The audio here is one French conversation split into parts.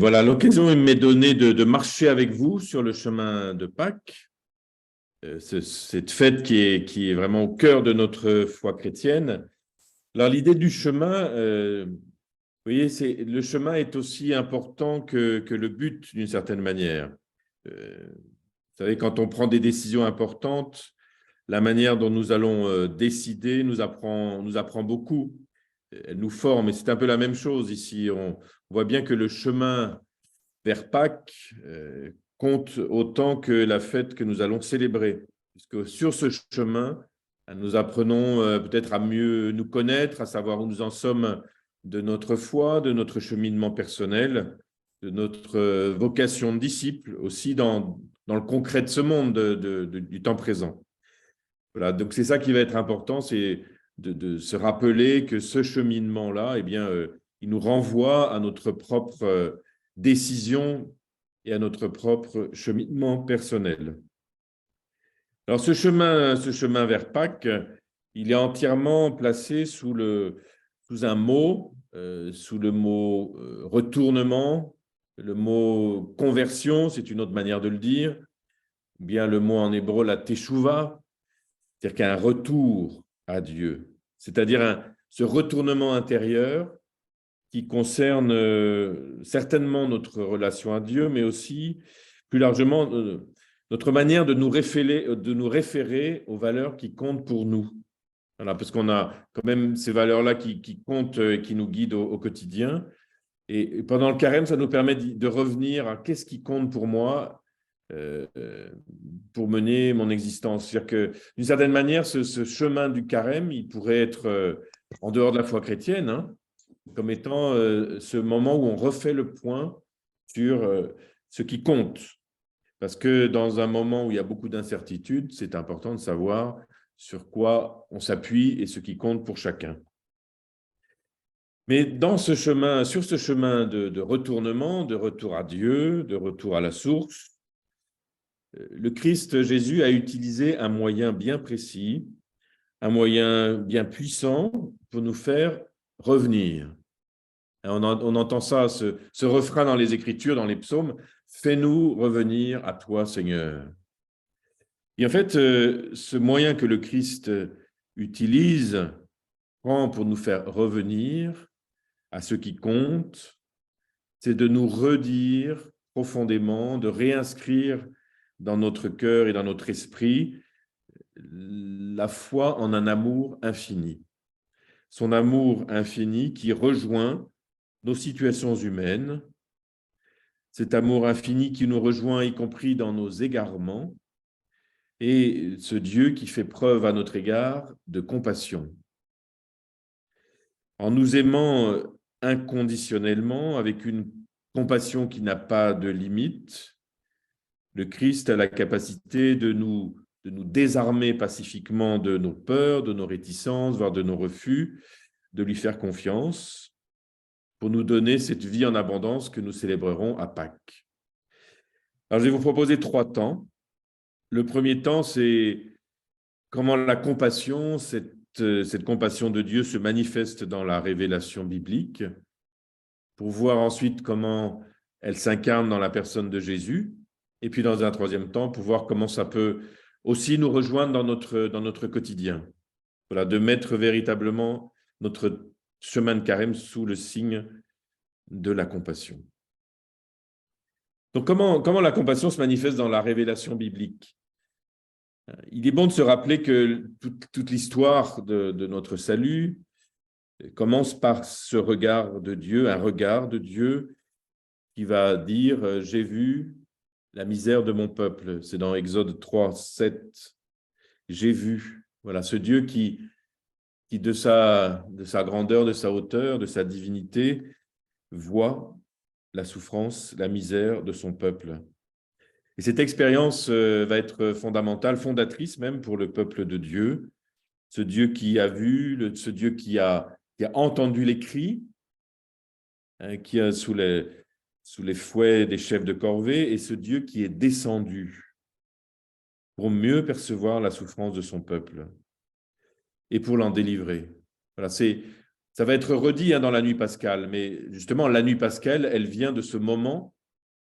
Voilà, l'occasion m'est donnée de marcher avec vous sur le chemin de Pâques, cette fête qui est vraiment au cœur de notre foi chrétienne. Alors, l'idée du chemin, vous voyez, le chemin est aussi important que le but d'une certaine manière. Vous savez, quand on prend des décisions importantes, la manière dont nous allons décider nous apprend beaucoup. Elle nous forme, et c'est un peu la même chose ici. On voit bien que le chemin vers Pâques compte autant que la fête que nous allons célébrer. Puisque sur ce chemin, nous apprenons peut-être à mieux nous connaître, à savoir où nous en sommes de notre foi, de notre cheminement personnel, de notre vocation de disciple, aussi dans le concret de ce monde du temps présent. Voilà, donc c'est ça qui va être important, c'est de se rappeler que ce cheminement-là, eh bien, il nous renvoie à notre propre décision et à notre propre cheminement personnel. Alors, ce chemin vers Pâques, il est entièrement placé sous un mot, sous le mot retournement, le mot conversion, c'est une autre manière de le dire, ou bien le mot en hébreu, la teshuva, c'est-à-dire qu'un retour à Dieu, c'est-à-dire ce retournement intérieur qui concerne certainement notre relation à Dieu, mais aussi, plus largement, notre manière de nous référer aux valeurs qui comptent pour nous. Voilà, parce qu'on a quand même ces valeurs-là qui comptent et qui nous guident au quotidien. Et pendant le carême, ça nous permet de revenir à qu'est-ce qui compte pour moi pour mener mon existence. C'est-à-dire que, d'une certaine manière, ce chemin du carême, il pourrait être en dehors de la foi chrétienne, hein, comme étant ce moment où on refait le point sur ce qui compte. Parce que dans un moment où il y a beaucoup d'incertitudes, c'est important de savoir sur quoi on s'appuie et ce qui compte pour chacun. Mais sur ce chemin de retournement, de retour à Dieu, de retour à la source, le Christ Jésus a utilisé un moyen bien précis, un moyen bien puissant pour nous faire revenir. On entend ça, ce refrain dans les Écritures, dans les psaumes, « Fais-nous revenir à toi, Seigneur ». Et en fait, ce moyen que le Christ utilise prend pour nous faire revenir à ce qui compte, c'est de nous redire profondément, de réinscrire dans notre cœur et dans notre esprit la foi en un amour infini. Son amour infini qui rejoint nos situations humaines, cet amour infini qui nous rejoint y compris dans nos égarements, et ce Dieu qui fait preuve à notre égard de compassion. En nous aimant inconditionnellement, avec une compassion qui n'a pas de limite, le Christ a la capacité de nous désarmer pacifiquement de nos peurs, de nos réticences, voire de nos refus, de lui faire confiance pour nous donner cette vie en abondance que nous célébrerons à Pâques. Alors, je vais vous proposer 3 temps. Le premier temps, c'est comment la compassion, cette compassion de Dieu se manifeste dans la révélation biblique, pour voir ensuite comment elle s'incarne dans la personne de Jésus, et puis dans un troisième temps, pour voir comment ça peut aussi nous rejoindre dans notre quotidien. Voilà, de mettre véritablement notre chemin de carême sous le signe de la compassion. Donc, comment la compassion se manifeste dans la révélation biblique? Il est bon de se rappeler que toute l'histoire de notre salut commence par ce regard de Dieu, un regard de Dieu qui va dire « J'ai vu la misère de mon peuple ». C'est dans Exode 3, 7. « J'ai vu ». Voilà, ce Dieu qui de sa grandeur, de sa hauteur, de sa divinité, voit la souffrance, la misère de son peuple. Et cette expérience va être fondamentale, fondatrice même pour le peuple de Dieu, ce Dieu qui a vu, ce Dieu qui a entendu les cris, hein, qui est sous les fouets des chefs de corvée, et ce Dieu qui est descendu pour mieux percevoir la souffrance de son peuple et pour l'en délivrer. Voilà, ça Ça va être redit dans la nuit pascale, mais justement, la nuit pascale, elle vient de ce moment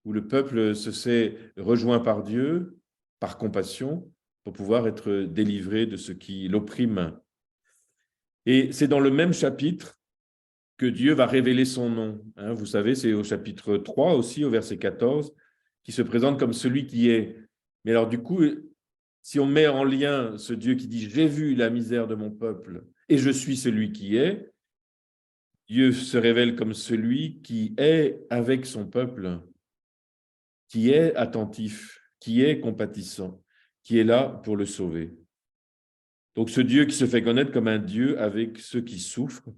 où le peuple se sait rejoint par Dieu, par compassion, pour pouvoir être délivré de ce qui l'opprime. Et c'est dans le même chapitre que Dieu va révéler son nom. Vous savez, c'est au chapitre 3 aussi, au verset 14, qui se présente comme celui qui est. Mais alors du coup, si on met en lien ce Dieu qui dit « J'ai vu la misère de mon peuple et je suis celui qui est », Dieu se révèle comme celui qui est avec son peuple, qui est attentif, qui est compatissant, qui est là pour le sauver. Donc ce Dieu qui se fait connaître comme un Dieu avec ceux qui souffrent,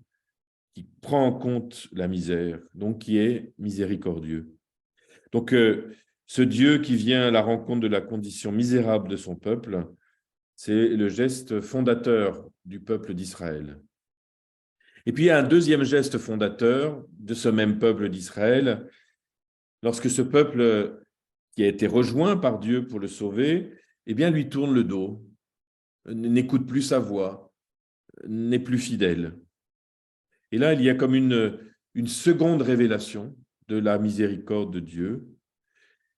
qui prend en compte la misère, donc qui est miséricordieux. Donc ce Dieu qui vient à la rencontre de la condition misérable de son peuple, c'est le geste fondateur du peuple d'Israël. Et puis il y a un deuxième geste fondateur de ce même peuple d'Israël, lorsque ce peuple qui a été rejoint par Dieu pour le sauver, eh bien lui tourne le dos, n'écoute plus sa voix, n'est plus fidèle. Et là, il y a comme une seconde révélation de la miséricorde de Dieu,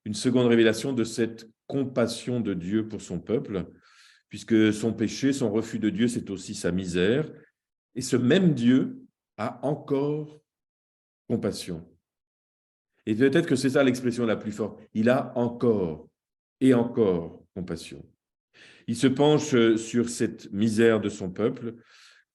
une seconde révélation de cette compassion de Dieu pour son peuple, puisque son péché, son refus de Dieu, c'est aussi sa misère. Et ce même Dieu a encore compassion. Et peut-être que c'est ça l'expression la plus forte. Il a encore et encore compassion. Il se penche sur cette misère de son peuple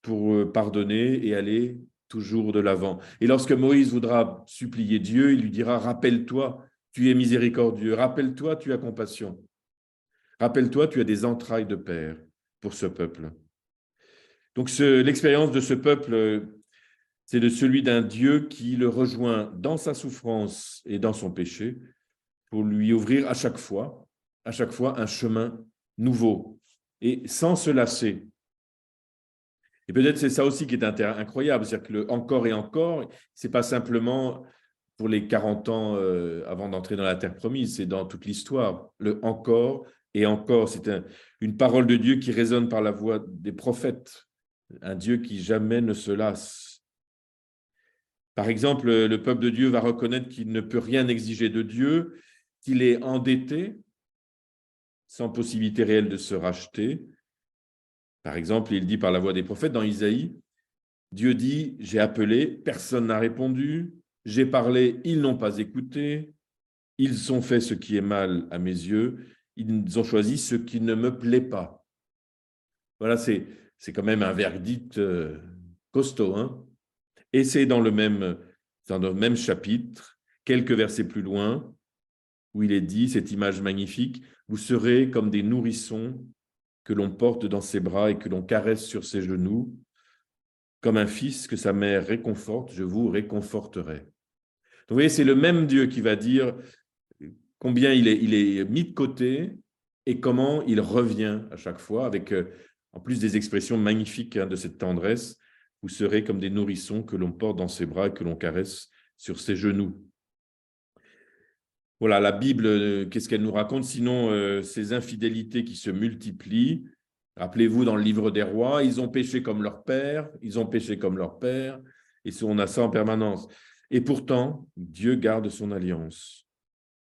pour pardonner et aller toujours de l'avant. Et lorsque Moïse voudra supplier Dieu, il lui dira « Rappelle-toi, tu es miséricordieux. Rappelle-toi, tu as compassion. Rappelle-toi, tu as des entrailles de père pour ce peuple. » Donc l'expérience de ce peuple, c'est de celui d'un Dieu qui le rejoint dans sa souffrance et dans son péché pour lui ouvrir à chaque fois un chemin nouveau et sans se lasser. Et peut-être c'est ça aussi qui est incroyable, c'est-à-dire que le encore et encore, c'est pas simplement pour les 40 ans avant d'entrer dans la terre promise, c'est dans toute l'histoire. Le encore et encore, c'est une parole de Dieu qui résonne par la voix des prophètes, un Dieu qui jamais ne se lasse. Par exemple, le peuple de Dieu va reconnaître qu'il ne peut rien exiger de Dieu, qu'il est endetté, sans possibilité réelle de se racheter. Par exemple, il dit par la voix des prophètes dans Isaïe, Dieu dit, j'ai appelé, personne n'a répondu, j'ai parlé, ils n'ont pas écouté, ils ont fait ce qui est mal à mes yeux, ils ont choisi ce qui ne me plaît pas. Voilà, c'est quand même un verdict costaud. Et c'est dans le même chapitre, quelques versets plus loin, où il est dit, cette image magnifique, vous serez comme des nourrissons que l'on porte dans ses bras et que l'on caresse sur ses genoux, comme un fils que sa mère réconforte, je vous réconforterai. Donc, vous voyez, c'est le même Dieu qui va dire combien il est mis de côté et comment il revient à chaque fois, avec en plus des expressions magnifiques de cette tendresse. Vous serez comme des nourrissons que l'on porte dans ses bras et que l'on caresse sur ses genoux. Voilà, la Bible, qu'est-ce qu'elle nous raconte? Sinon, ces infidélités qui se multiplient. Rappelez-vous, dans le livre des rois, ils ont péché comme leur père, ils ont péché comme leur père, et on a ça en permanence. Et pourtant, Dieu garde son alliance.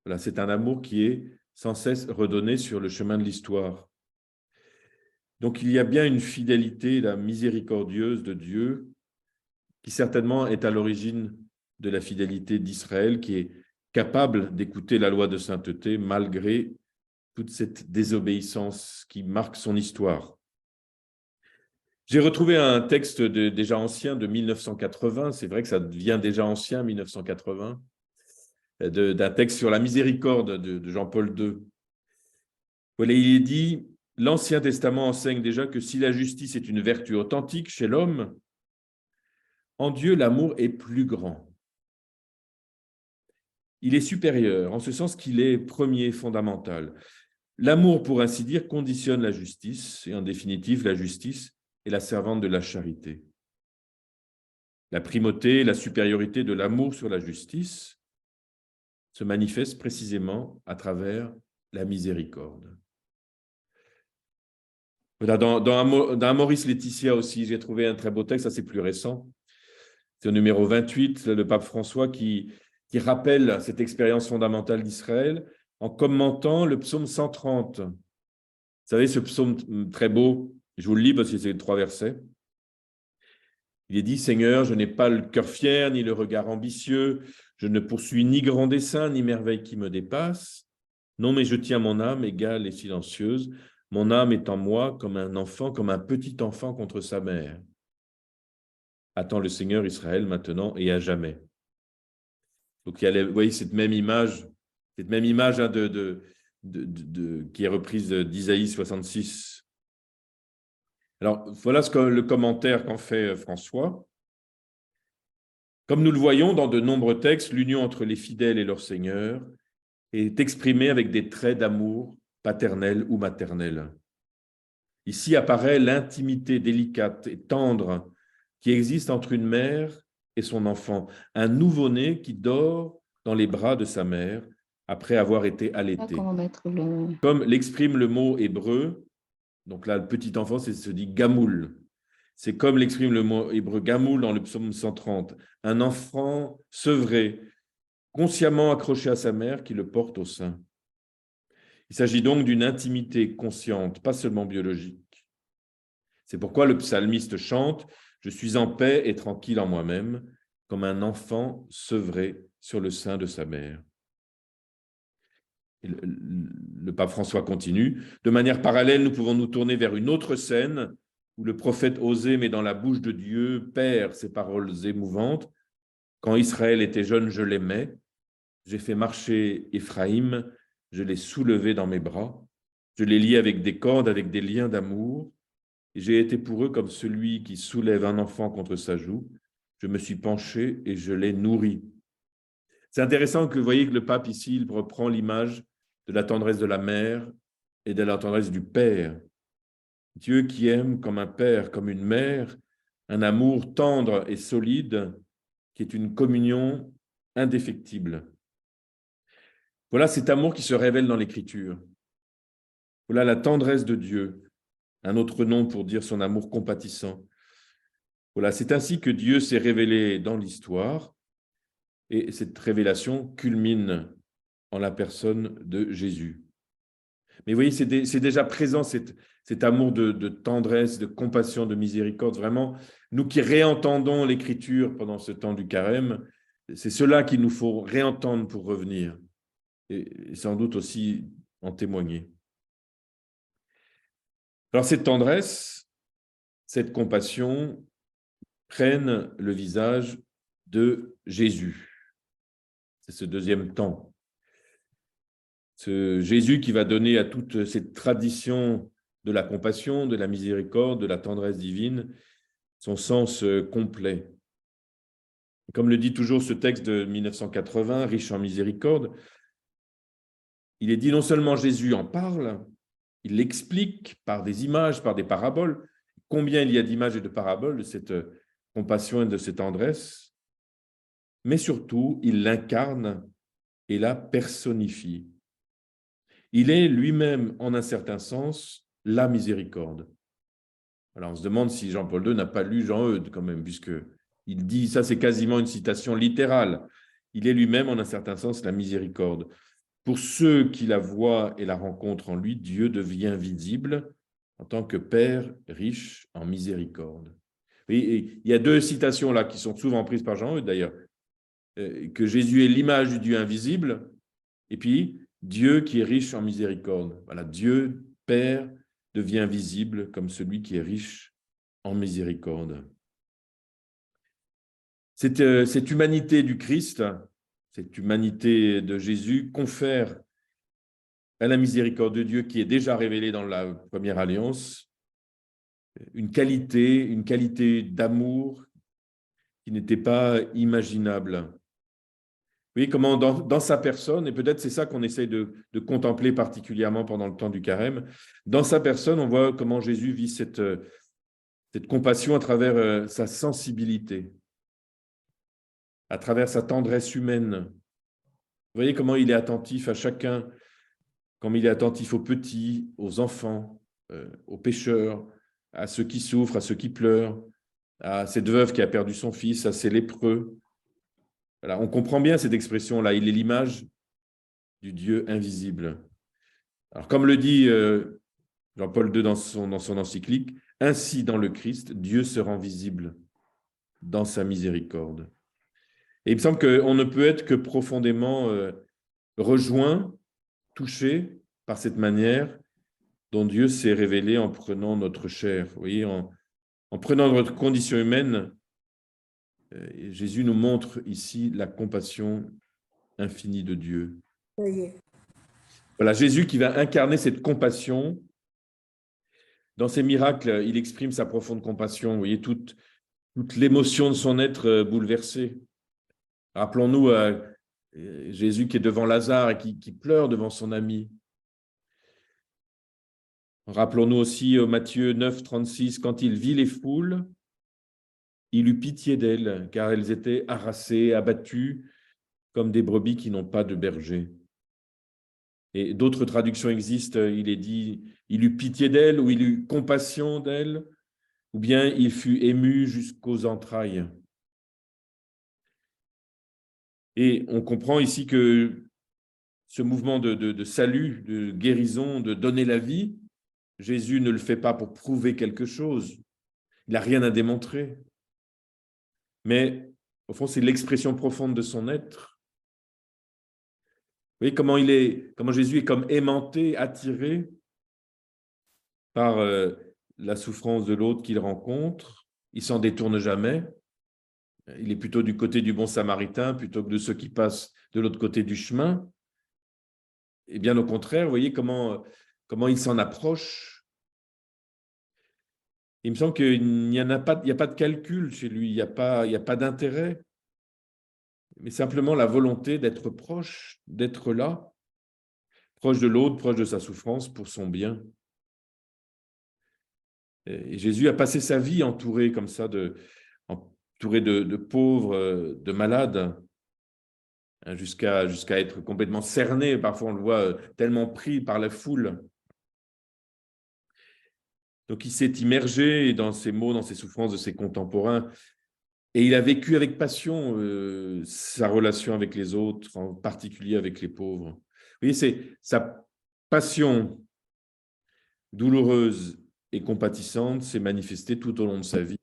Voilà, c'est un amour qui est sans cesse redonné sur le chemin de l'histoire. Donc, il y a bien une fidélité, la miséricordieuse de Dieu, qui certainement est à l'origine de la fidélité d'Israël, qui est capable d'écouter la loi de sainteté malgré toute cette désobéissance qui marque son histoire. J'ai retrouvé un texte déjà ancien de 1980, c'est vrai que ça devient déjà ancien, 1980, d'un texte sur la miséricorde de Jean-Paul II. Voilà, il est dit, l'Ancien Testament enseigne déjà que si la justice est une vertu authentique chez l'homme, en Dieu, l'amour est plus grand. Il est supérieur, en ce sens qu'il est premier, fondamental. L'amour, pour ainsi dire, conditionne la justice, et en définitive, la justice est la servante de la charité. La primauté, la supériorité de l'amour sur la justice se manifeste précisément à travers la miséricorde. Dans Maurice Laetitia aussi, j'ai trouvé un très beau texte, ça c'est plus récent, C'est au numéro 28, le pape François qui rappelle cette expérience fondamentale d'Israël en commentant le psaume 130. Vous savez, ce psaume très beau, je vous le lis parce que c'est 3 versets. Il est dit, Seigneur, je n'ai pas le cœur fier, ni le regard ambitieux, je ne poursuis ni grand dessein, ni merveille qui me dépasse. Non, mais je tiens mon âme égale et silencieuse. Mon âme est en moi comme un enfant, comme un petit enfant contre sa mère. Attends le Seigneur Israël maintenant et à jamais. Donc, il y a, vous voyez cette même image hein, qui est reprise d'Isaïe 66. Alors, voilà le commentaire qu'en fait François. Comme nous le voyons dans de nombreux textes, l'union entre les fidèles et leur Seigneur est exprimée avec des traits d'amour paternel ou maternel. Ici apparaît l'intimité délicate et tendre qui existe entre une mère et son enfant, un nouveau-né qui dort dans les bras de sa mère après avoir été allaité. Comme l'exprime le mot hébreu, donc là, le petit enfant, se dit gamoul. C'est comme l'exprime le mot hébreu gamoul dans le psaume 130, un enfant sevré, consciemment accroché à sa mère qui le porte au sein. Il s'agit donc d'une intimité consciente, pas seulement biologique. C'est pourquoi le psalmiste chante « Je suis en paix et tranquille en moi-même, comme un enfant sevré sur le sein de sa mère. » Le pape François continue. De manière parallèle, nous pouvons nous tourner vers une autre scène où le prophète Osée met dans la bouche de Dieu, Père, ces paroles émouvantes. Quand Israël était jeune, je l'aimais. J'ai fait marcher Éphraïm, je l'ai soulevé dans mes bras. Je l'ai lié avec des cordes, avec des liens d'amour. Et j'ai été pour eux comme celui qui soulève un enfant contre sa joue. Je me suis penché et je l'ai nourri. C'est intéressant que vous voyez que le pape ici, il reprend l'image de la tendresse de la mère et de la tendresse du père. Dieu qui aime comme un père, comme une mère, un amour tendre et solide qui est une communion indéfectible. Voilà cet amour qui se révèle dans l'Écriture. Voilà la tendresse de Dieu, un autre nom pour dire son amour compatissant. Voilà, c'est ainsi que Dieu s'est révélé dans l'histoire et cette révélation culmine en la personne de Jésus. Mais vous voyez, c'est déjà présent cet amour de tendresse, de compassion, de miséricorde. Vraiment, nous qui réentendons l'Écriture pendant ce temps du carême, c'est cela qu'il nous faut réentendre pour revenir et sans doute aussi en témoigner. Alors cette tendresse, cette compassion prennent le visage de Jésus. C'est ce deuxième temps. Ce Jésus qui va donner à toute cette tradition de la compassion, de la miséricorde, de la tendresse divine, son sens complet. Comme le dit toujours ce texte de 1980, riche en miséricorde, il est dit non seulement Jésus en parle, il l'explique par des images, par des paraboles. Combien il y a d'images et de paraboles de cette compassion et de cette tendresse, mais surtout, il l'incarne et la personnifie. Il est lui-même, en un certain sens, la miséricorde. Alors, on se demande si Jean-Paul II n'a pas lu Jean-Eudes, quand même, puisqu'il dit, ça c'est quasiment une citation littérale, il est lui-même, en un certain sens, la miséricorde. Pour ceux qui la voient et la rencontrent en lui, Dieu devient visible en tant que Père riche en miséricorde. Et il y a 2 citations là qui sont souvent prises par Jean-Eudes, d'ailleurs, que Jésus est l'image du Dieu invisible, et puis Dieu qui est riche en miséricorde. Voilà, Dieu, Père, devient visible comme celui qui est riche en miséricorde. Cette humanité du Christ, cette humanité de Jésus confère à la miséricorde de Dieu qui est déjà révélée dans la première alliance, une qualité d'amour qui n'était pas imaginable. Vous voyez comment dans sa personne, et peut-être c'est ça qu'on essaie de contempler particulièrement pendant le temps du carême, dans sa personne, on voit comment Jésus vit cette compassion à travers sa sensibilité, à travers sa tendresse humaine. Vous voyez comment il est attentif à chacun, comme il est attentif aux petits, aux enfants, aux pécheurs, à ceux qui souffrent, à ceux qui pleurent, à cette veuve qui a perdu son fils, à ces lépreux. Voilà, on comprend bien cette expression-là. Il est l'image du Dieu invisible. Alors, comme le dit Jean-Paul II dans son encyclique, « Ainsi, dans le Christ, Dieu se rend visible dans sa miséricorde. » Et il me semble qu'on ne peut être que profondément rejoint, touché par cette manière dont Dieu s'est révélé en prenant notre chair. Vous voyez, en prenant notre condition humaine, Jésus nous montre ici la compassion infinie de Dieu. Oui. Voilà, Jésus qui va incarner cette compassion. Dans ses miracles, il exprime sa profonde compassion. Vous voyez, toute l'émotion de son être bouleversée. Rappelons-nous Jésus qui est devant Lazare et qui pleure devant son ami. Rappelons-nous aussi Matthieu 9, 36, quand il vit les foules, il eut pitié d'elles, car elles étaient harassées, abattues, comme des brebis qui n'ont pas de berger. Et d'autres traductions existent, il est dit, il eut pitié d'elles, ou il eut compassion d'elles, ou bien il fut ému jusqu'aux entrailles. Et on comprend ici que ce mouvement de salut, de guérison, de donner la vie, Jésus ne le fait pas pour prouver quelque chose. Il n'a rien à démontrer. Mais au fond, c'est l'expression profonde de son être. Vous voyez comment Jésus est comme aimanté, attiré par la souffrance de l'autre qu'il rencontre. Il s'en détourne jamais. Il est plutôt du côté du bon samaritain plutôt que de ceux qui passent de l'autre côté du chemin. Et bien au contraire, vous voyez comment il s'en approche. Il me semble qu'il n'y a pas de calcul chez lui, il n'y a pas d'intérêt, mais simplement la volonté d'être proche, d'être là, proche de l'autre, proche de sa souffrance pour son bien. Et Jésus a passé sa vie entouré comme ça, entouré de pauvres, de malades, jusqu'à être complètement cerné. Parfois, on le voit tellement pris par la foule. Donc, il s'est immergé dans ses maux, dans ses souffrances de ses contemporains. Et il a vécu avec passion sa relation avec les autres, en particulier avec les pauvres. Vous voyez, c'est sa passion douloureuse et compatissante s'est manifestée tout au long de sa vie.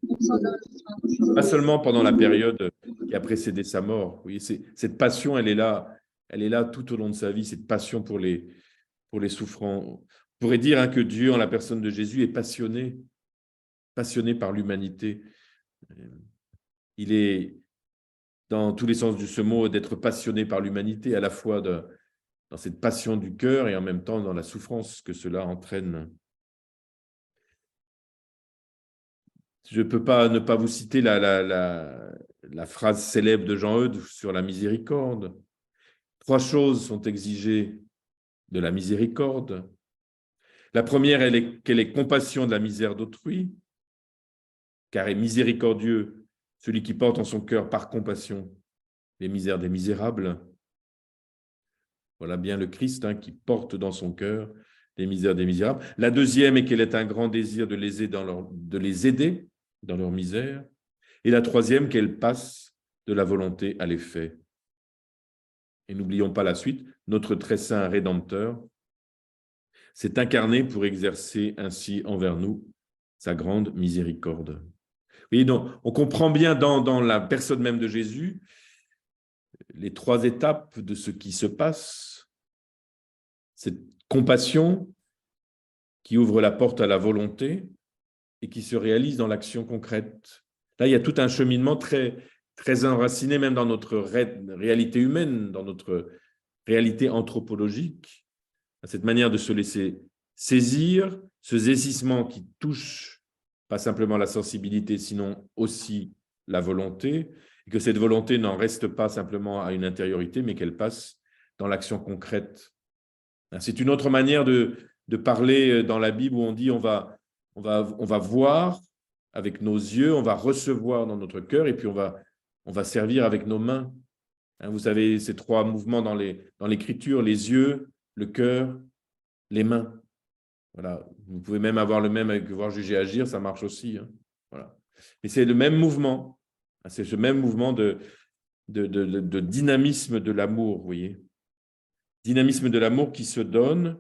Pas seulement pendant la période qui a précédé sa mort. Vous voyez, cette passion, elle est là tout au long de sa vie, cette passion pour les souffrants. On pourrait dire que Dieu, en la personne de Jésus, est passionné par l'humanité. Il est, dans tous les sens de ce mot, d'être passionné par l'humanité, à la fois dans cette passion du cœur et en même temps dans la souffrance que cela entraîne. Je ne peux pas ne pas vous citer la phrase célèbre de Jean Eudes sur la miséricorde. 3 choses sont exigées de la miséricorde. La première, qu'elle ait compassion de la misère d'autrui, car est miséricordieux celui qui porte en son cœur par compassion les misères des misérables. Voilà bien le Christ qui porte dans son cœur les misères des misérables. La deuxième est qu'elle ait un grand désir de les aider dans leur misère. Et la troisième, qu'elle passe de la volonté à l'effet. Et n'oublions pas la suite, notre très saint Rédempteur s'est incarné pour exercer ainsi envers nous sa grande miséricorde. Oui, donc, on comprend bien dans la personne même de Jésus les 3 étapes de ce qui se passe. Cette compassion qui ouvre la porte à la volonté et qui se réalise dans l'action concrète. Là, il y a tout un cheminement très, très enraciné même dans notre réalité humaine, dans notre réalité anthropologique, cette manière de se laisser saisir, ce saisissement qui touche pas simplement la sensibilité, sinon aussi la volonté, et que cette volonté n'en reste pas simplement à une intériorité, mais qu'elle passe dans l'action concrète. C'est une autre manière de parler dans la Bible où on dit on va voir avec nos yeux, on va recevoir dans notre cœur, et puis on va servir avec nos mains. Vous savez, ces 3 mouvements dans l'Écriture, les yeux, le cœur, les mains. Voilà. Vous pouvez même avoir le même avec voir, juger, agir, ça marche aussi. Voilà. Et c'est le même mouvement, c'est ce même mouvement de dynamisme de l'amour, vous voyez. Dynamisme de l'amour qui se donne,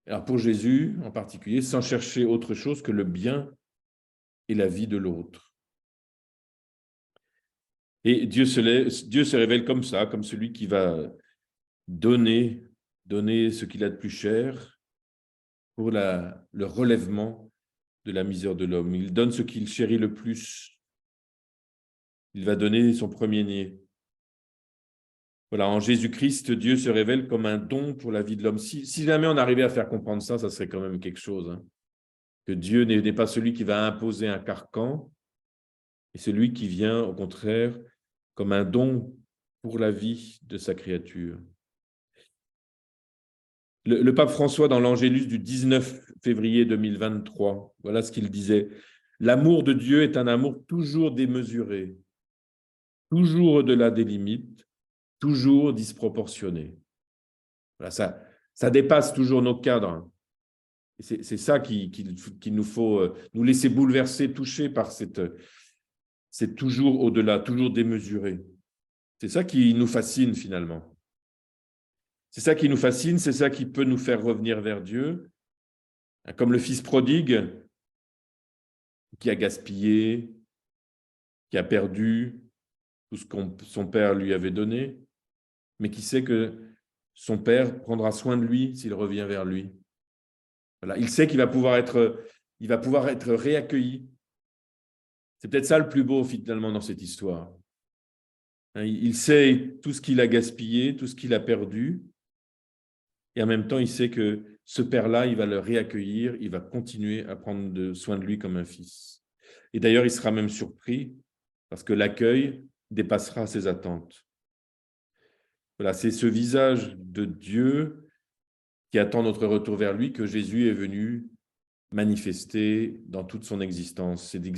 alors pour Jésus en particulier, sans chercher autre chose que le bien et la vie de l'autre. Et Dieu se révèle comme ça, comme celui qui va donner ce qu'il a de plus cher pour le relèvement de la misère de l'homme. Il donne ce qu'il chérit le plus. Il va donner son premier-né. Voilà, en Jésus-Christ, Dieu se révèle comme un don pour la vie de l'homme. Si jamais on arrivait à faire comprendre ça, ça serait quand même quelque chose. Hein. Que Dieu n'est pas celui qui va imposer un carcan, et celui qui vient, au contraire, comme un don pour la vie de sa créature. Le pape François, dans l'Angélus du 19 février 2023, voilà ce qu'il disait. L'amour de Dieu est un amour toujours démesuré, toujours au-delà des limites, toujours disproportionné. Voilà, ça dépasse toujours nos cadres. C'est ça qu'il nous faut nous laisser bouleverser, toucher par c'est toujours au-delà, toujours démesuré. C'est ça qui nous fascine finalement. C'est ça qui nous fascine, c'est ça qui peut nous faire revenir vers Dieu. Comme le fils prodigue qui a gaspillé, qui a perdu tout ce que son père lui avait donné, mais qui sait que son père prendra soin de lui s'il revient vers lui. Voilà. Il sait qu'il va pouvoir être réaccueilli. C'est peut-être ça le plus beau finalement dans cette histoire. Il sait tout ce qu'il a gaspillé, tout ce qu'il a perdu, et en même temps, il sait que ce père-là, il va le réaccueillir, il va continuer à prendre soin de lui comme un fils. Et d'ailleurs, il sera même surpris parce que l'accueil dépassera ses attentes. Voilà, c'est ce visage de Dieu qui attend notre retour vers lui que Jésus est venu manifester dans toute son existence. C'est une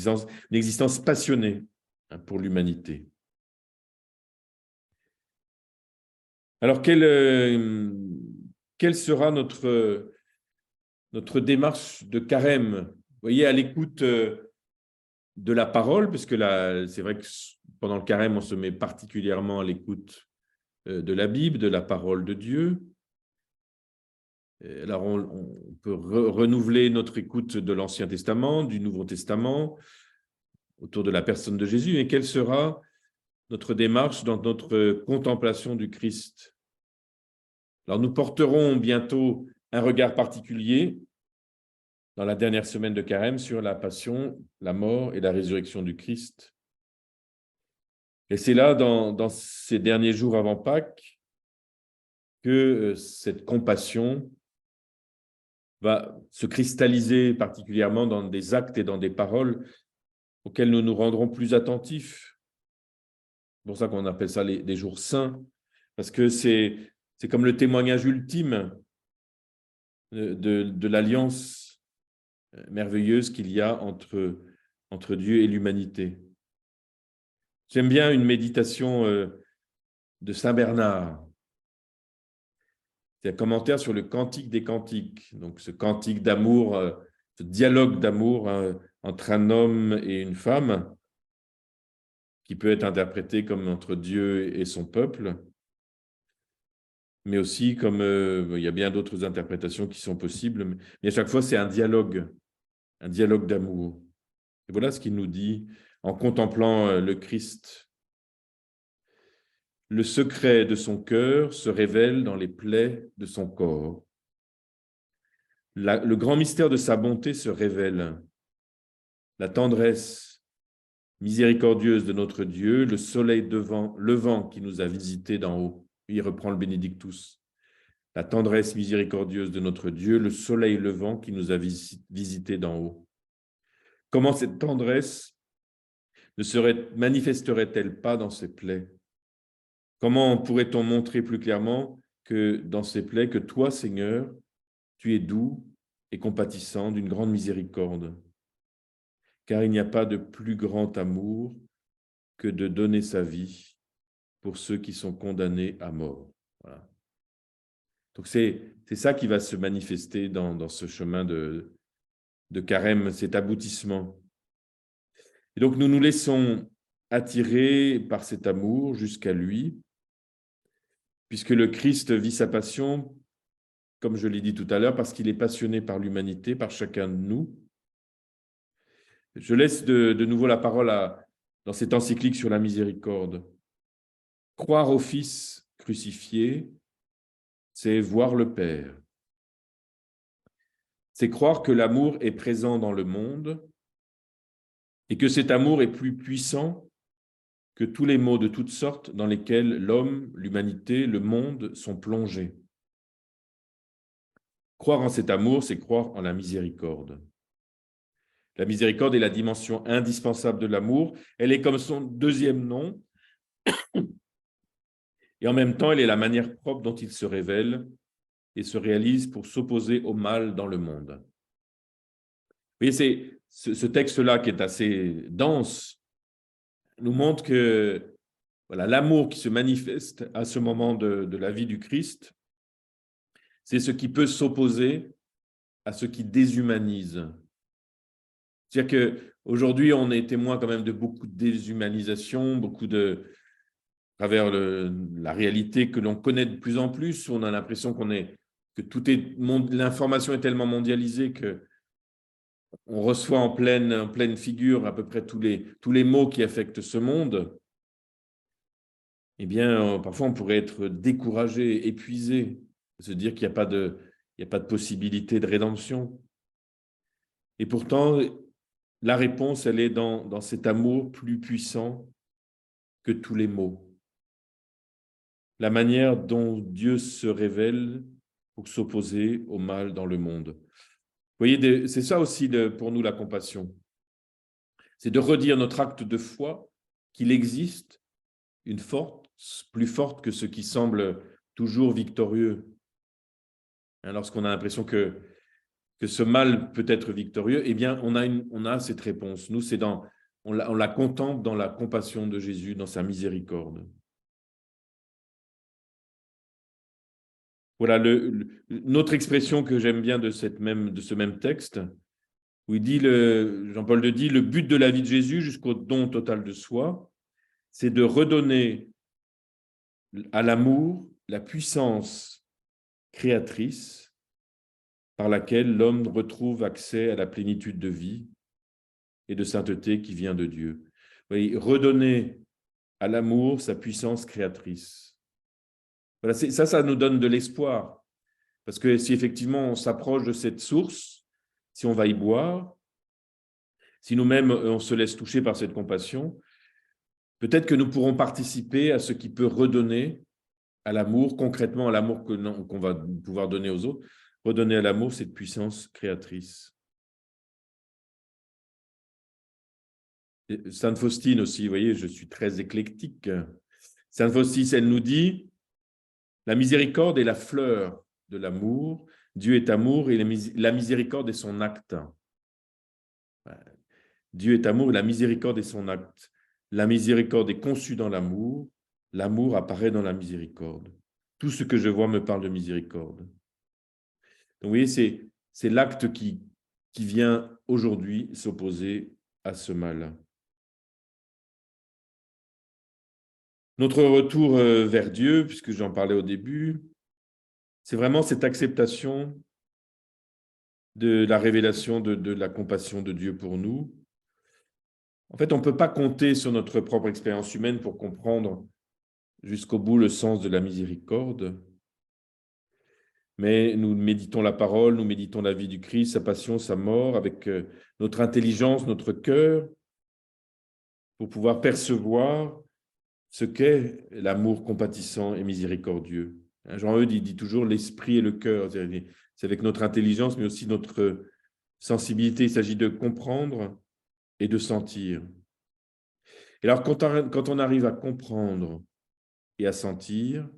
existence passionnée pour l'humanité. Alors, quelle sera notre démarche de carême? Vous voyez, à l'écoute de la parole, parce que là, c'est vrai que pendant le carême, on se met particulièrement à l'écoute de la Bible, de la parole de Dieu. Alors, on peut renouveler notre écoute de l'Ancien Testament, du Nouveau Testament, autour de la personne de Jésus. Et quelle sera notre démarche dans notre contemplation du Christ? Alors, nous porterons bientôt un regard particulier dans la dernière semaine de carême sur la passion, la mort et la résurrection du Christ. Et c'est là, dans ces derniers jours avant Pâques, que cette compassion va se cristalliser particulièrement dans des actes et dans des paroles auxquels nous nous rendrons plus attentifs. C'est pour ça qu'on appelle ça des jours saints, parce que c'est comme le témoignage ultime de l'alliance merveilleuse qu'il y a entre Dieu et l'humanité. J'aime bien une méditation de Saint Bernard. C'est un commentaire sur le Cantique des Cantiques, donc ce cantique d'amour, ce dialogue d'amour entre un homme et une femme, qui peut être interprété comme entre Dieu et son peuple, mais aussi comme il y a bien d'autres interprétations qui sont possibles, mais à chaque fois c'est un dialogue d'amour. Et voilà ce qu'il nous dit en contemplant le Christ. Le secret de son cœur se révèle dans les plaies de son corps. Le grand mystère de sa bonté se révèle. La tendresse miséricordieuse de notre Dieu, le soleil levant qui nous a visités d'en haut. Il reprend le Bénédictus. La tendresse miséricordieuse de notre Dieu, le soleil levant qui nous a visités d'en haut. Comment cette tendresse ne manifesterait-elle pas dans ses plaies? Comment pourrait-on montrer plus clairement que dans ces plaies que toi, Seigneur, tu es doux et compatissant d'une grande miséricorde, car il n'y a pas de plus grand amour que de donner sa vie pour ceux qui sont condamnés à mort. Voilà. Donc c'est ça qui va se manifester dans ce chemin de carême, cet aboutissement. Et donc, nous nous laissons attirer par cet amour jusqu'à lui, puisque le Christ vit sa passion, comme je l'ai dit tout à l'heure, parce qu'il est passionné par l'humanité, par chacun de nous. Je laisse de nouveau la parole dans cette encyclique sur la miséricorde. Croire au Fils crucifié, c'est voir le Père. C'est croire que l'amour est présent dans le monde et que cet amour est plus puissant que tous les maux de toutes sortes dans lesquels l'homme, l'humanité, le monde sont plongés. Croire en cet amour, c'est croire en la miséricorde. La miséricorde est la dimension indispensable de l'amour. Elle est comme son deuxième nom, et en même temps, elle est la manière propre dont il se révèle et se réalise pour s'opposer au mal dans le monde. Vous voyez, c'est ce texte-là qui est assez dense, nous montre que voilà, l'amour qui se manifeste à ce moment de la vie du Christ, c'est ce qui peut s'opposer à ce qui déshumanise. C'est-à-dire qu'aujourd'hui, on est témoin quand même de beaucoup de déshumanisation, à travers la réalité que l'on connaît de plus en plus, on a l'impression l'information est tellement mondialisée que on reçoit en pleine figure à peu près tous les maux qui affectent ce monde. Eh bien, parfois, on pourrait être découragé, épuisé, se dire qu'il n'y a pas de possibilité de rédemption. Et pourtant, la réponse, elle est dans cet amour plus puissant que tous les maux. La manière dont Dieu se révèle pour s'opposer au mal dans le monde. Vous voyez, c'est ça aussi pour nous la compassion. C'est de redire notre acte de foi qu'il existe une force plus forte que ce qui semble toujours victorieux. Lorsqu'on a l'impression que ce mal peut être victorieux, eh bien, on a cette réponse. Nous, on la contemple dans la compassion de Jésus, dans sa miséricorde. Voilà une autre expression que j'aime bien de ce même texte, où il dit, Jean-Paul II dit, le but de la vie de Jésus jusqu'au don total de soi, c'est de redonner à l'amour la puissance créatrice par laquelle l'homme retrouve accès à la plénitude de vie et de sainteté qui vient de Dieu. Vous voyez, redonner à l'amour sa puissance créatrice. Voilà, ça nous donne de l'espoir. Parce que si effectivement on s'approche de cette source, si on va y boire, si nous-mêmes on se laisse toucher par cette compassion, peut-être que nous pourrons participer à ce qui peut redonner à l'amour, concrètement à l'amour qu'on va pouvoir donner aux autres, redonner à l'amour cette puissance créatrice. Et Sainte Faustine aussi, vous voyez, je suis très éclectique. Sainte Faustine, elle nous dit, la miséricorde est la fleur de l'amour, Dieu est amour et la miséricorde est son acte. Dieu est amour et la miséricorde est son acte. La miséricorde est conçue dans l'amour, l'amour apparaît dans la miséricorde. Tout ce que je vois me parle de miséricorde. Donc, vous voyez, c'est l'acte qui vient aujourd'hui s'opposer à ce mal. Notre retour vers Dieu, puisque j'en parlais au début, c'est vraiment cette acceptation de la révélation de la compassion de Dieu pour nous. En fait, on ne peut pas compter sur notre propre expérience humaine pour comprendre jusqu'au bout le sens de la miséricorde. Mais nous méditons la parole, nous méditons la vie du Christ, sa passion, sa mort, avec notre intelligence, notre cœur, pour pouvoir percevoir ce qu'est l'amour compatissant et miséricordieux. Jean-Eudes dit toujours l'esprit et le cœur. C'est avec notre intelligence, mais aussi notre sensibilité. Il s'agit de comprendre et de sentir. Et alors, quand on arrive à comprendre et à sentir,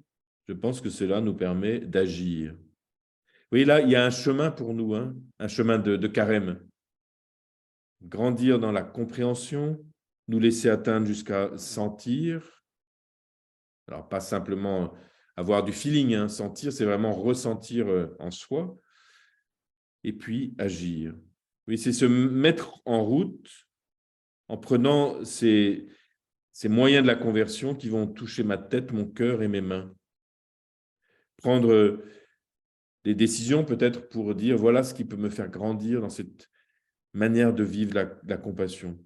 je pense que cela nous permet d'agir. Vous voyez, là, il y a un chemin pour nous, un chemin de carême. Grandir dans la compréhension, nous laisser atteindre jusqu'à sentir. Alors, pas simplement avoir du feeling, sentir, c'est vraiment ressentir en soi. Et puis, agir. Oui, c'est se mettre en route en prenant ces moyens de la conversion qui vont toucher ma tête, mon cœur et mes mains. Prendre des décisions peut-être pour dire voilà ce qui peut me faire grandir dans cette manière de vivre la compassion.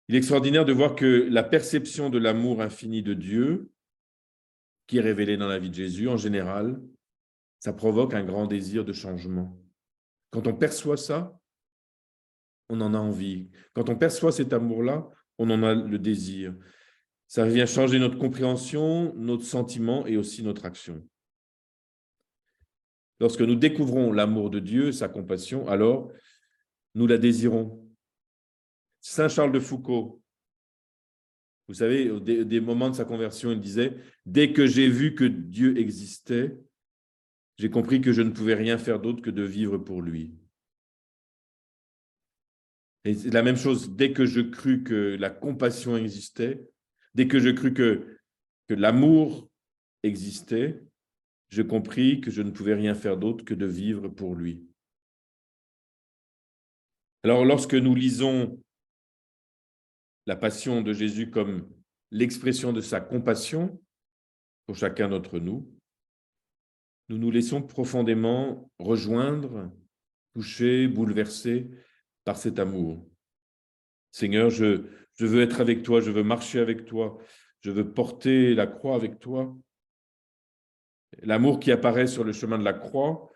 Il est extraordinaire de voir que la perception de l'amour infini de Dieu, qui est révélée dans la vie de Jésus en général, ça provoque un grand désir de changement. Quand on perçoit ça, on en a envie. Quand on perçoit cet amour-là, on en a le désir. Ça vient changer notre compréhension, notre sentiment et aussi notre action. Lorsque nous découvrons l'amour de Dieu, sa compassion, alors nous la désirons. Saint Charles de Foucault, vous savez, au des moments de sa conversion, il disait « Dès que j'ai vu que Dieu existait, j'ai compris que je ne pouvais rien faire d'autre que de vivre pour lui. » Et c'est la même chose, dès que je crus que la compassion existait, dès que je crus que l'amour existait, je compris que je ne pouvais rien faire d'autre que de vivre pour lui. Alors, lorsque nous lisons la passion de Jésus comme l'expression de sa compassion pour chacun d'entre nous, nous nous laissons profondément rejoindre, toucher, bouleverser par cet amour. Seigneur, je veux être avec toi, je veux marcher avec toi, je veux porter la croix avec toi. L'amour qui apparaît sur le chemin de la croix,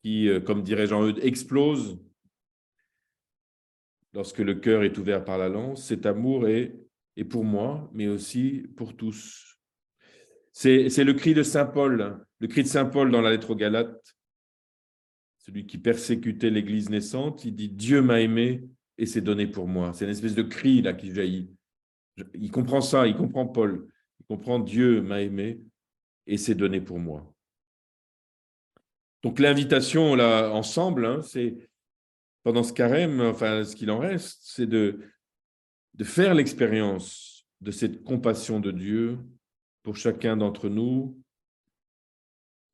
qui, comme dirait Jean-Eudes, explose lorsque le cœur est ouvert par la lance, cet amour est pour moi, mais aussi pour tous. C'est le cri de Saint Paul, le cri de Saint Paul dans la lettre aux Galates, celui qui persécutait l'Église naissante, il dit « Dieu m'a aimé et s'est donné pour moi ». C'est une espèce de cri là qui jaillit. Il comprend ça, il comprend Paul, il comprend « Dieu m'a aimé et s'est donné pour moi ». Donc l'invitation là ensemble, c'est pendant ce carême, enfin ce qu'il en reste, c'est de faire l'expérience de cette compassion de Dieu pour chacun d'entre nous,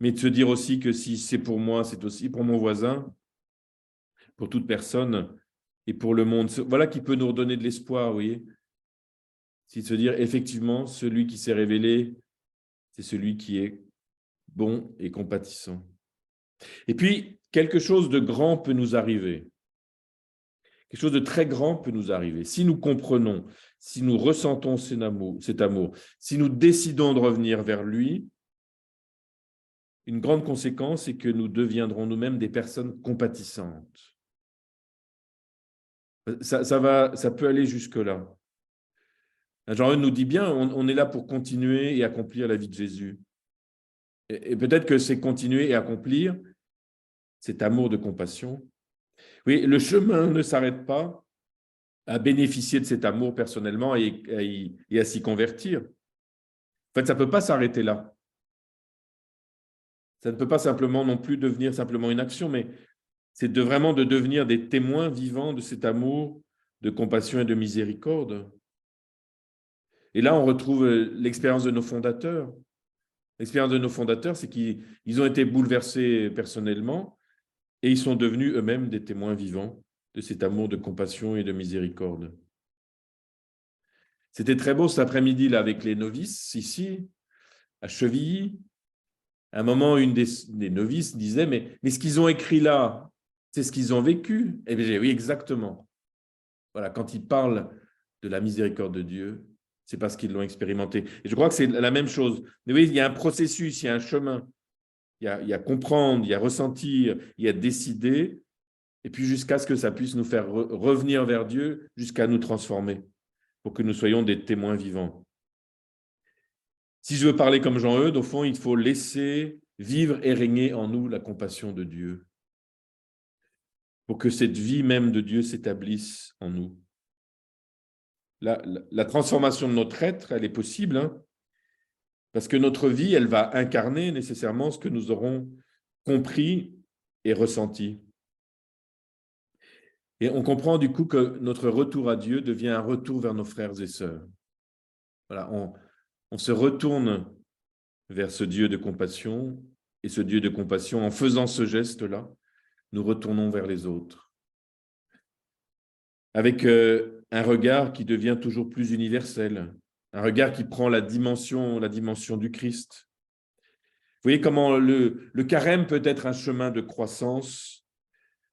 mais de se dire aussi que si c'est pour moi, c'est aussi pour mon voisin, pour toute personne et pour le monde. Voilà qui peut nous redonner de l'espoir, vous voyez. C'est de se dire, effectivement, celui qui s'est révélé, c'est celui qui est bon et compatissant. Et puis, quelque chose de grand peut nous arriver. Quelque chose de très grand peut nous arriver. Si nous comprenons, si nous ressentons cet amour, si nous décidons de revenir vers lui, une grande conséquence est que nous deviendrons nous-mêmes des personnes compatissantes. Ça peut aller jusque-là. Jean-Eudes nous dit bien, on est là pour continuer et accomplir la vie de Jésus. Et peut-être que c'est continuer et accomplir cet amour de compassion. Oui, le chemin ne s'arrête pas à bénéficier de cet amour personnellement et à s'y convertir. En fait, ça ne peut pas s'arrêter là. Ça ne peut pas simplement non plus devenir simplement une action, mais c'est vraiment de devenir des témoins vivants de cet amour, de compassion et de miséricorde. Et là, on retrouve l'expérience de nos fondateurs. L'expérience de nos fondateurs, c'est qu'ils ont été bouleversés personnellement et ils sont devenus eux-mêmes des témoins vivants de cet amour de compassion et de miséricorde. C'était très beau cet après-midi là avec les novices ici, à Chevilly. À un moment, une des novices disait « Mais ce qu'ils ont écrit là, c'est ce qu'ils ont vécu ?» Eh bien, oui, exactement. Voilà, quand ils parlent de la miséricorde de Dieu, c'est parce qu'ils l'ont expérimenté. Et je crois que c'est la même chose. Mais oui, il y a un processus, il y a un chemin. Il y a comprendre, il y a ressentir, il y a décider, et puis jusqu'à ce que ça puisse nous faire revenir vers Dieu, jusqu'à nous transformer, pour que nous soyons des témoins vivants. Si je veux parler comme Jean-Eudes, au fond, il faut laisser vivre et régner en nous la compassion de Dieu, pour que cette vie même de Dieu s'établisse en nous. La transformation de notre être, elle est possible, hein, parce que notre vie, elle va incarner nécessairement ce que nous aurons compris et ressenti. Et on comprend du coup que notre retour à Dieu devient un retour vers nos frères et sœurs. Voilà, on se retourne vers ce Dieu de compassion, et ce Dieu de compassion, en faisant ce geste-là, nous retournons vers les autres. avec un regard qui devient toujours plus universel, un regard qui prend la dimension du Christ. Vous voyez comment le carême peut être un chemin de croissance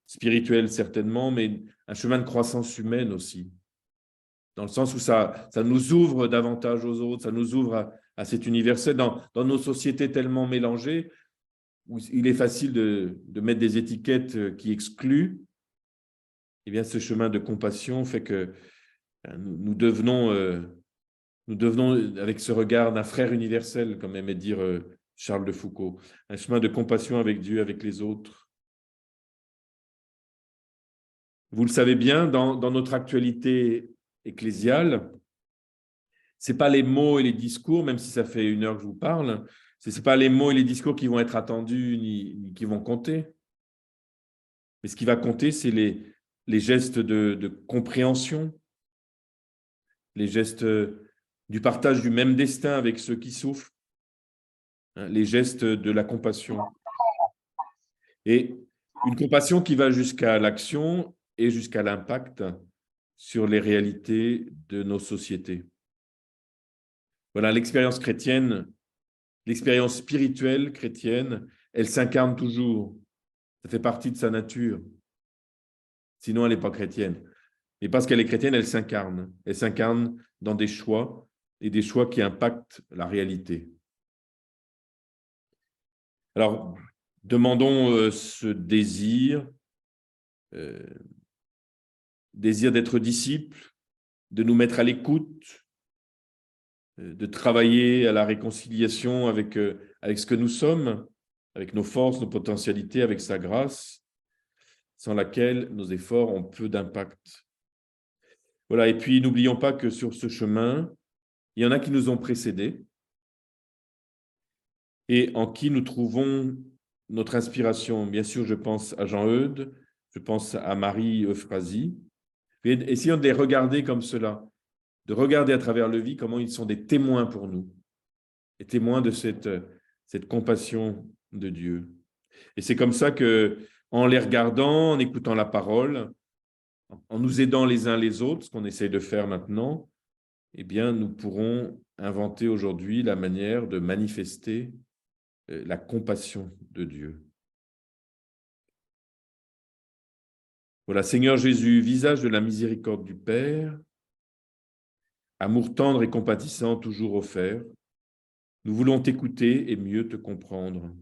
spirituelle certainement, mais un chemin de croissance humaine aussi, dans le sens où ça nous ouvre davantage aux autres, ça nous ouvre à cet universel. Dans nos sociétés tellement mélangées, où il est facile de mettre des étiquettes qui excluent, eh bien, ce chemin de compassion fait que nous devenons, avec ce regard d'un frère universel, comme aimait dire Charles de Foucault, un chemin de compassion avec Dieu, avec les autres. Vous le savez bien, dans notre actualité ecclésiale, ce n'est pas les mots et les discours, même si ça fait 1 heure que je vous parle, ce n'est pas les mots et les discours qui vont être attendus ni qui vont compter. Mais ce qui va compter, c'est les gestes de compréhension, les gestes du partage du même destin avec ceux qui souffrent, les gestes de la compassion. Et une compassion qui va jusqu'à l'action et jusqu'à l'impact sur les réalités de nos sociétés. Voilà, l'expérience chrétienne, l'expérience spirituelle chrétienne, elle s'incarne toujours. Ça fait partie de sa nature. Sinon, elle n'est pas chrétienne. Et parce qu'elle est chrétienne, elle s'incarne. Elle s'incarne dans des choix et des choix qui impactent la réalité. Alors, demandons ce désir d'être disciples, de nous mettre à l'écoute, de travailler à la réconciliation avec ce que nous sommes, avec nos forces, nos potentialités, avec sa grâce, sans laquelle nos efforts ont peu d'impact. Voilà, et puis n'oublions pas que sur ce chemin, il y en a qui nous ont précédés et en qui nous trouvons notre inspiration. Bien sûr, je pense à Jean-Eudes, je pense à Marie-Euphrasie. Essayons de les regarder comme cela, de regarder à travers le vie comment ils sont des témoins pour nous, des témoins de cette compassion de Dieu. Et c'est comme ça que, en les regardant, en écoutant la parole, en nous aidant les uns les autres, ce qu'on essaye de faire maintenant, eh bien, nous pourrons inventer aujourd'hui la manière de manifester la compassion de Dieu. Voilà, Seigneur Jésus, visage de la miséricorde du Père, amour tendre et compatissant toujours offert, nous voulons t'écouter et mieux te comprendre.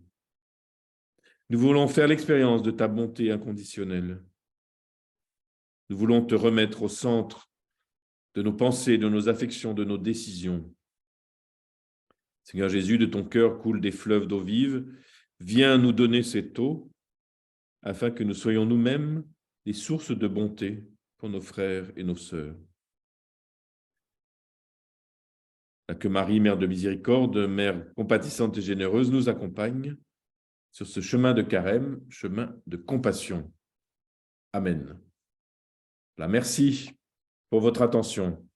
Nous voulons faire l'expérience de ta bonté inconditionnelle. Nous voulons te remettre au centre de nos pensées, de nos affections, de nos décisions. Seigneur Jésus, de ton cœur coulent des fleuves d'eau vive. Viens nous donner cette eau afin que nous soyons nous-mêmes des sources de bonté pour nos frères et nos sœurs. Que Marie, Mère de miséricorde, Mère compatissante et généreuse, nous accompagne sur ce chemin de carême, chemin de compassion. Amen. Merci pour votre attention.